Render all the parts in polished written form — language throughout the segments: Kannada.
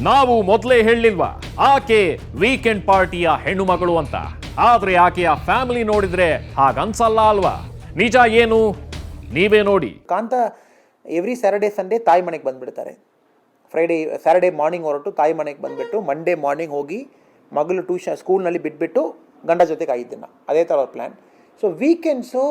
ನಾವು ಮೊದಲೇ ಹೇಳಿಲ್ವಾ ಆಕೆ ವೀಕೆಂಡ್ ಪಾರ್ಟಿಯ ಹೆಣ್ಣು ಮಗಳು ಅಂತ. ಆದ್ರೆ ಆಕೆಯ ಫ್ಯಾಮಿಲಿ ನೋಡಿದ್ರೆ ಹಾಗನ್ಸಲ್ಲ ಅಲ್ವಾ? ನಿಜ ಏನು ನೀವೇ ನೋಡಿ. ಕಾಂತ ಎವ್ರಿ ಸ್ಯಾಟರ್ಡೇ ಸಂಡೇ ತಾಯಿ ಮನೆಗೆ ಬಂದುಬಿಡ್ತಾರೆ. ಸ್ಯಾಟರ್ಡೇ ಮಾರ್ನಿಂಗ್ ಹೊರಟು ತಾಯಿ ಮನೆಗೆ ಬಂದುಬಿಟ್ಟು ಮಂಡೇ ಮಾರ್ನಿಂಗ್ ಹೋಗಿ ಮಗಳು ಸ್ಕೂಲ್ನಲ್ಲಿ ಬಿಟ್ಬಿಟ್ಟು ಗಂಡ ಜೊತೆಗೆ 5 ದಿನ, ಅದೇ ಥರ ಅವ್ರ ಪ್ಲ್ಯಾನ್. ಸೊ ವೀಕೆಂಡ್ಸು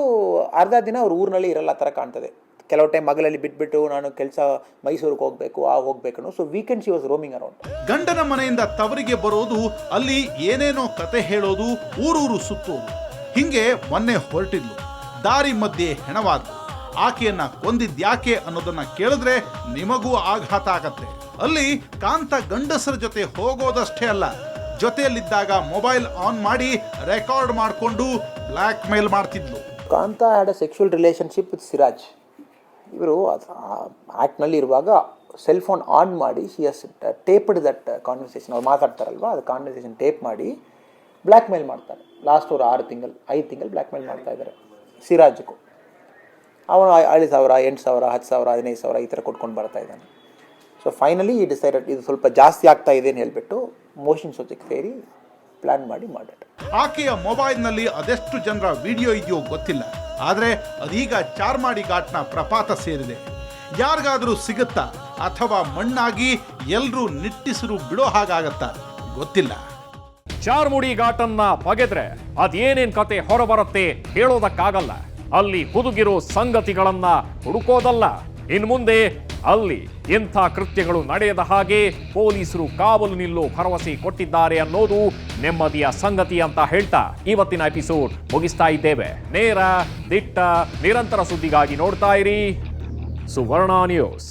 ಅರ್ಧ ದಿನ ಅವ್ರ ಊರಿನಲ್ಲಿ ಇರಲ್ಲ ಥರ ಕಾಣ್ತದೆ. ಕೆಲವು ಟೈಮ್ ಮಗಳಲ್ಲಿ ಬಿಟ್ಬಿಟ್ಟು ನಾನು ಕೆಲಸ ಮೈಸೂರಿಗೆ ಹೋಗಬೇಕು ಹೋಗ್ಬೇಕು. So weekends she was roaming around. ಗಂಡನ ಮನೆಯಿಂದ ತವರಿಗೆ ಬರೋದು, ಅಲ್ಲಿ ಏನೇನೋ ಕತೆ ಹೇಳೋದು, ಊರೂರು ಸುತ್ತೋದು. ಹಿಂಗೆ ಮೊನ್ನೆ ಹೊರಟಿದ್ಲು, ದಾರಿ ಮಧ್ಯೆ ಹೆಣವಾದ್ಲು. ಆಕೆಯನ್ನ ಕೊಂದಿದ್ಯಾಕೆ ಅನ್ನೋದನ್ನ ಕೇಳಿದ್ರೆ ನಿಮಗೂ ಆಘಾತ ಆಗತ್ತೆ. ಅಲ್ಲಿ ಕಾಂತ ಗಂಡಸರ ಜೊತೆ ಹೋಗೋದಷ್ಟೇ ಅಲ್ಲ, ಜೊತೆಯಲ್ಲಿದ್ದಾಗ ಮೊಬೈಲ್ ಆನ್ ಮಾಡಿ ರೆಕಾರ್ಡ್ ಮಾಡಿಕೊಂಡು ಬ್ಲ್ಯಾಕ್ ಮೇಲ್ ಮಾಡ್ತಿದ್ಲು. Kanta had a sexual relationship with Siraj. ಇವರು ಆ್ಯಕ್ಟ್ನಲ್ಲಿ ಇರುವಾಗ ಸೆಲ್ ಫೋನ್ ಆನ್ ಮಾಡಿ she has taped that conversation. ಅವ್ರು ಮಾತಾಡ್ತಾರಲ್ವ, ಅದು ಕಾನ್ವರ್ಸೇಷನ್ ಟೇಪ್ ಮಾಡಿ ಬ್ಲ್ಯಾಕ್ ಮೇಲ್ ಮಾಡ್ತಾರೆ. ಲಾಸ್ಟ್ ಅವರು 5 ತಿಂಗಳು ಬ್ಲ್ಯಾಕ್ ಮೇಲ್ ಮಾಡ್ತಾ ಇದ್ದಾರೆ ಸಿರಾಜ್ಗೂ. ಅವನು 7,000, 8,000, 10,000, 15,000 ಈ ಥರ ಕೊಟ್ಕೊಂಡು ಬರ್ತಾ ಇದ್ದಾನೆ. ಸೊ ಫೈನಲಿ ಈ ಡಿಸೈಡೆಡ್ ಇದು ಸ್ವಲ್ಪ ಜಾಸ್ತಿ ಆಗ್ತಾ ಇದೆ ಅಂತ ಹೇಳ್ಬಿಟ್ಟು ಮೋಷನ್ ಜೊತೆಗೆ ಸೇರಿ ಪ್ಲ್ಯಾನ್ ಮಾಡಿ ಮಾಡಿಬಿಟ್ಟು. ಆಕೆಯ ಮೊಬೈಲ್ನಲ್ಲಿ ಅದೆಷ್ಟು ಜನರ ವಿಡಿಯೋ ಇದೆಯೋ ಗೊತ್ತಿಲ್ಲ, ಆದರೆ ಅದೀಗ ಚಾರ್ಮಾಡಿ ಘಾಟ್ನ ಪ್ರಪಾತ ಸೇರಿದೆ. ಯಾರಿಗಾದರೂ ಸಿಗುತ್ತಾ ಅಥವಾ ಮಣ್ಣಾಗಿ ಎಲ್ಲರೂ ನಿಟ್ಟಿಸಿರು ಬಿಡೋ ಹಾಗಾಗತ್ತಾ ಗೊತ್ತಿಲ್ಲ. ಚಾರ್ಮುಡಿ ಘಾಟನ್ನ ಬಗೆದ್ರೆ ಅದೇನೇನ್ ಕತೆ ಹೊರಬರುತ್ತೆ ಹೇಳೋದಕ್ಕಾಗಲ್ಲ. ಅಲ್ಲಿ ಹುದುಗಿರೋ ಸಂಗತಿಗಳನ್ನ ಹುಡುಕೋದಲ್ಲ. ಇನ್ಮುಂದೆ ಅಲ್ಲಿ ಇಂಥ ಕೃತ್ಯಗಳು ನಡೆಯದ ಹಾಗೆ ಪೊಲೀಸರು ಕಾವಲು ನಿಲ್ಲೋ ಭರವಸೆ ಕೊಟ್ಟಿದ್ದಾರೆ ಅನ್ನೋದು ನೆಮ್ಮದಿಯ ಸಂಗತಿ ಅಂತ ಹೇಳ್ತಾ ಇವತ್ತಿನ ಎಪಿಸೋಡ್ ಮುಗಿಸ್ತಾ ಇದ್ದೇವೆ. ನೇರ, ದಿಟ್ಟ, ನಿರಂತರ ಸುದ್ದಿಗಾಗಿ ನೋಡ್ತಾ ಇರಿ ಸುವರ್ಣ ನ್ಯೂಸ್.